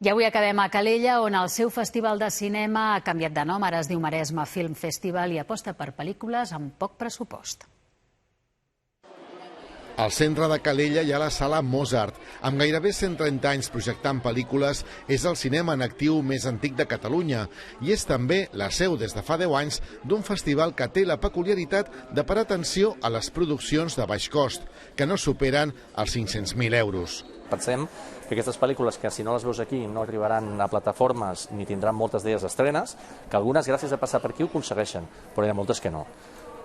I avui acabem a Calella, on el seu festival de cinema ha canviat de nom. Ara es diu Maresme Film Festival i aposta per pel·lícules amb poc pressupost. Al centre de Calella hi ha la sala Mozart. Amb gairebé 130 anys projectant pel·lícules, és el cinema en actiu més antic de Catalunya i és també la seu des de fa 10 anys d'un festival que té la peculiaritat de parar atenció a les produccions de baix cost, que no superen els 500.000 euros. Pensem que aquestes pel·lícules, que si no les veus aquí no arribaran a plataformes ni tindran moltes d'elles estrenes, que algunes gràcies a passar per aquí ho aconsegueixen, però hi ha moltes que no.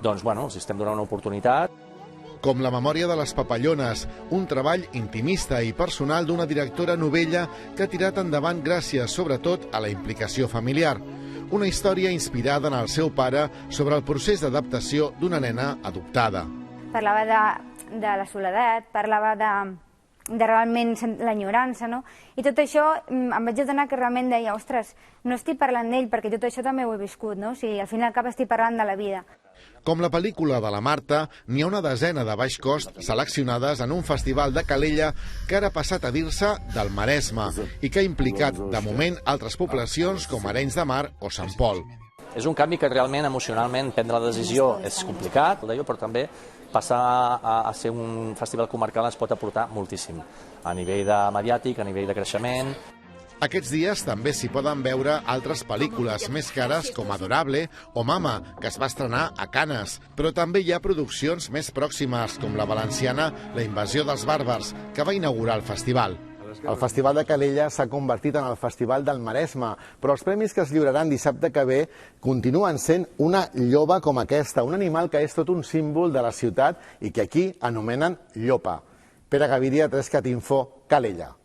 Doncs, bueno, els estem donant una oportunitat. Com La memòria de les papallones, un treball intimista i personal d'una directora novella que ha tirat endavant gràcies, sobretot, a la implicació familiar. Una història inspirada en el seu pare sobre el procés d'adaptació d'una nena adoptada. Parlava de la soledat, parlava de realment l'enyorança, no? I tot això em vaig adonar que realment deia, ostres, no estic parlant d'ell perquè tot això també ho he viscut, no? O sigui, al fin i al cap estic parlant de la vida. Com la pel·lícula de la Marta, n'hi ha una desena de baix cost seleccionades en un festival de Calella que ara ha passat a dir-se del Maresme i que ha implicat, de moment, altres poblacions com Arenys de Mar o Sant Pol. És un canvi que realment, emocionalment, prendre la decisió és complicat, però també passar a ser un festival comarcal ens pot aportar moltíssim, a nivell de mediàtic, a nivell de creixement. Aquests dies també s'hi poden veure altres pel·lícules més cares com Adorable o Mama, que es va estrenar a Canes, però també hi ha produccions més pròximes, com la valenciana La invasió dels bàrbars, que va inaugurar el festival. El Festival de Calella s'ha convertit en el Festival del Maresme, però els premis que es lliuraran dissabte que ve continuen sent una lloba com aquesta, un animal que és tot un símbol de la ciutat i que aquí anomenen llopa. Pere Gaviria, 3CAT Info, Calella.